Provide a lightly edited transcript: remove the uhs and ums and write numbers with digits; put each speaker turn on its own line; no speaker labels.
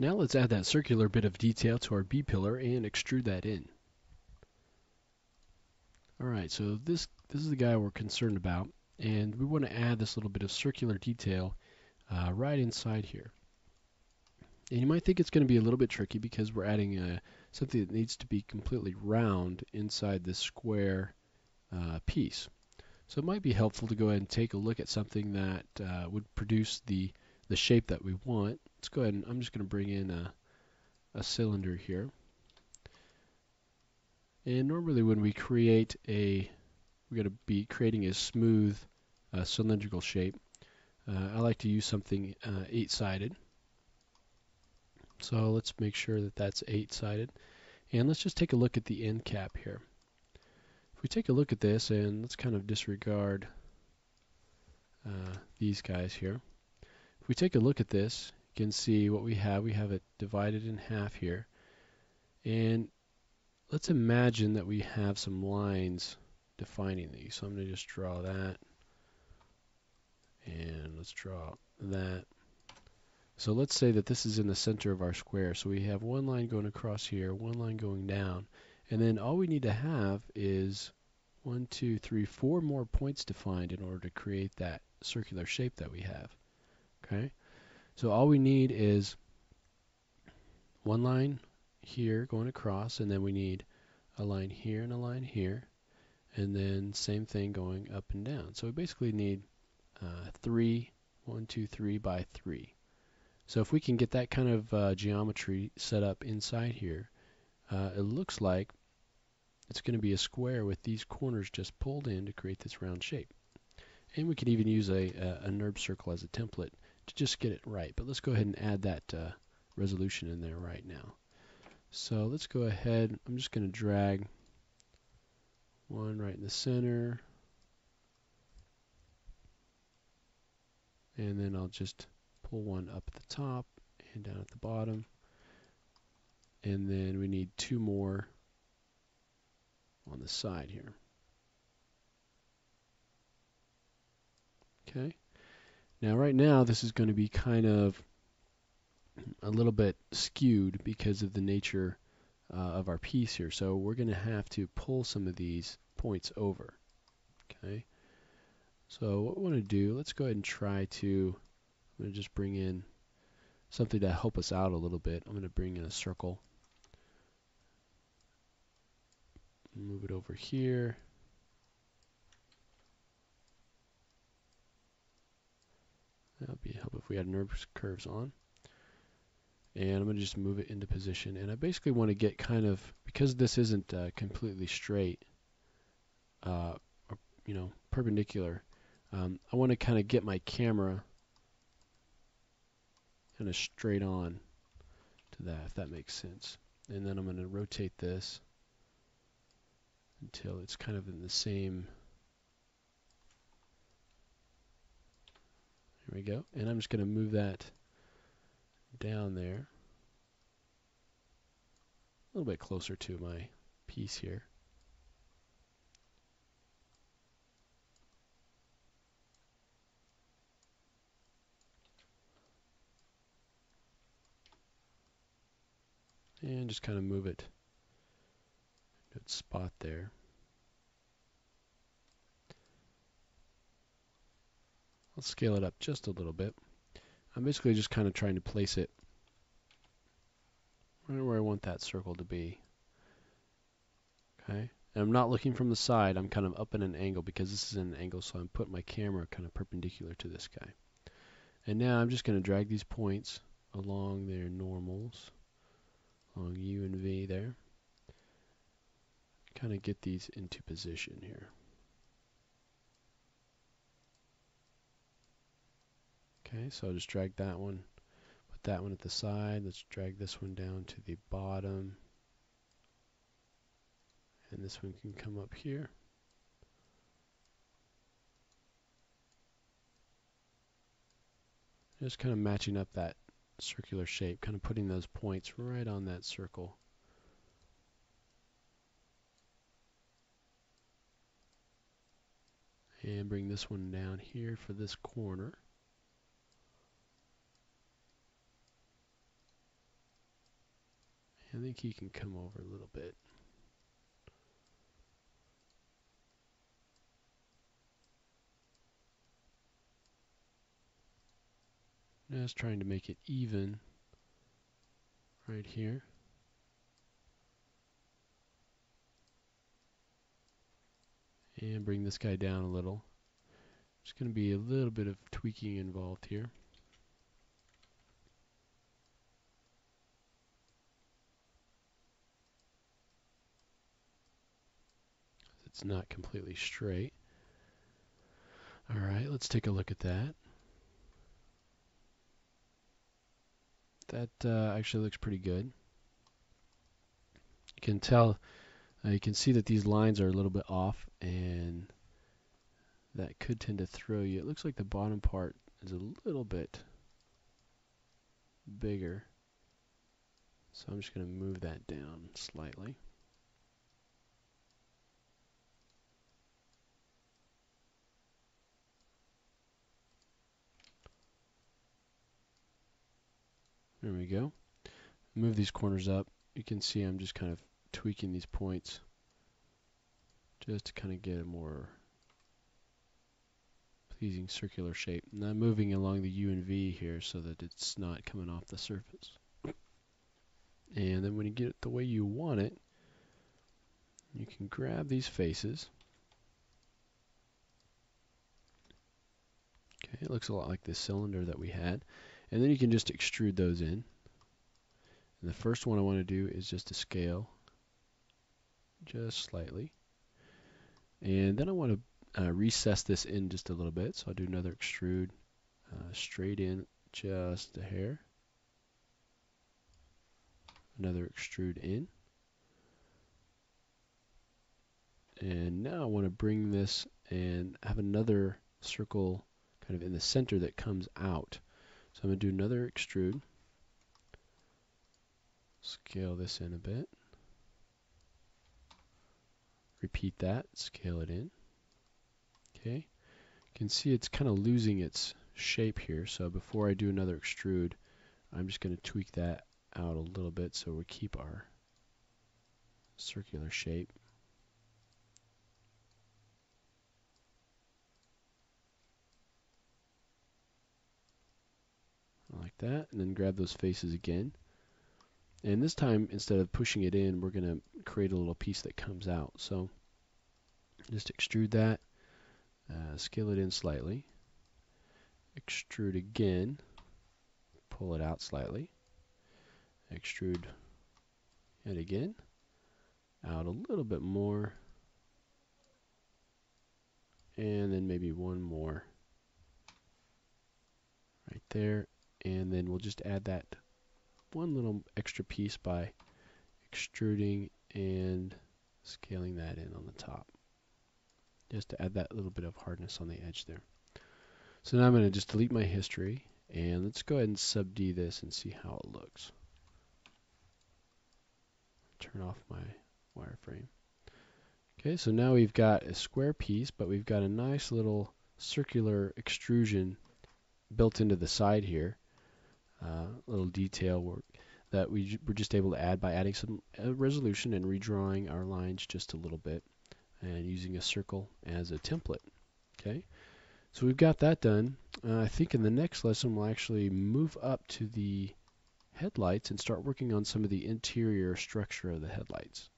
Now let's add that circular bit of detail to our B-pillar and extrude that in. Alright, so this is the guy we're concerned about, and we want to add this little bit of circular detail right inside here. And you might think it's going to be a little bit tricky because we're adding something that needs to be completely round inside this square piece. So it might be helpful to go ahead and take a look at something that would produce the shape that we want. Let's go ahead and I'm just going to bring in a cylinder here. And normally when we create we're going to be creating a smooth cylindrical shape. I like to use something 8-sided. So let's make sure that that's 8-sided. And let's just take a look at the end cap here. If we take a look at this, and let's kind of disregard these guys here. If we take a look at this, you can see what we have. We have it divided in half here. And let's imagine that we have some lines defining these. So I'm going to just draw that. And let's draw that. So let's say that this is in the center of our square. So we have one line going across here, one line going down. And then all we need to have is 1, 2, 3, 4 more points defined in order to create that circular shape that we have. Okay? So all we need is one line here going across, and then we need a line here and a line here, and then same thing going up and down. So we basically need 1, 2, 3 by 3. So if we can get that kind of geometry set up inside here, it looks like it's going to be a square with these corners just pulled in to create this round shape. And we could even use a NURB circle as a template to just get it right. But let's go ahead and add that resolution in there right now. So let's go ahead. I'm just going to drag one right in the center. And then I'll just pull one up at the top and down at the bottom. And then we need 2 more on the side here. Okay. Now right now this is going to be kind of a little bit skewed because of the nature of our piece here. So we're going to have to pull some of these points over. Okay. So what we want to do, let's go ahead and try to, I'm going to just bring in something to help us out a little bit. I'm going to bring in a circle. Move it over here. That would be helpful if we had NURB curves on. And I'm going to just move it into position. And I basically want to get kind of, because this isn't completely straight, or, perpendicular, I want to kind of get my camera kind of straight on to that, if that makes sense. And then I'm going to rotate this until it's kind of in the same. Here we go. And I'm just going to move that down there a little bit closer to my piece here. And just kind of move it to its spot there. I'll scale it up just a little bit. I'm basically just kind of trying to place it right where I want that circle to be. Okay. And I'm not looking from the side. I'm kind of up in an angle because this is an angle, so I'm putting my camera kind of perpendicular to this guy. And now I'm just going to drag these points along their normals, along U and V there. Kind of get these into position here. Okay, so I'll just drag that one, put that one at the side. Let's drag this one down to the bottom. And this one can come up here. Just kind of matching up that circular shape, kind of putting those points right on that circle. And bring this one down here for this corner. I think he can come over a little bit. Just trying to make it even right here. And bring this guy down a little. There's going to be a little bit of tweaking involved here. It's not completely straight. All right, let's take a look at that. That actually looks pretty good. You can tell, you can see that these lines are a little bit off, and that could tend to throw you. It looks like the bottom part is a little bit bigger. So I'm just going to move that down slightly. There we go. Move these corners up. You can see I'm just kind of tweaking these points just to kind of get a more pleasing circular shape. And I'm moving along the U and V here so that it's not coming off the surface. And then when you get it the way you want it, you can grab these faces. Okay, it looks a lot like this cylinder that we had. And then you can just extrude those in. And the first one I want to do is just to scale just slightly. And then I want to recess this in just a little bit. So I'll do another extrude straight in just a hair. Another extrude in. And now I want to bring this and have another circle kind of in the center that comes out. So I'm going to do another extrude. Scale this in a bit. Repeat that, scale it in. Okay. You can see it's kind of losing its shape here. So before I do another extrude, I'm just going to tweak that out a little bit so we keep our circular shape. Like that, and then grab those faces again. And this time, instead of pushing it in, we're going to create a little piece that comes out. So just extrude that, scale it in slightly, extrude again, pull it out slightly, extrude it again, out a little bit more, and then maybe one more right there. And then we'll just add that one little extra piece by extruding and scaling that in on the top, just to add that little bit of hardness on the edge there. So now I'm going to just delete my history, and let's go ahead and sub-D this and see how it looks. Turn off my wireframe. Okay, so now we've got a square piece, but we've got a nice little circular extrusion built into the side here. Little detail work that we were just able to add by adding some resolution and redrawing our lines just a little bit and using a circle as a template. Okay, so we've got that done. I think in the next lesson we'll actually move up to the headlights and start working on some of the interior structure of the headlights.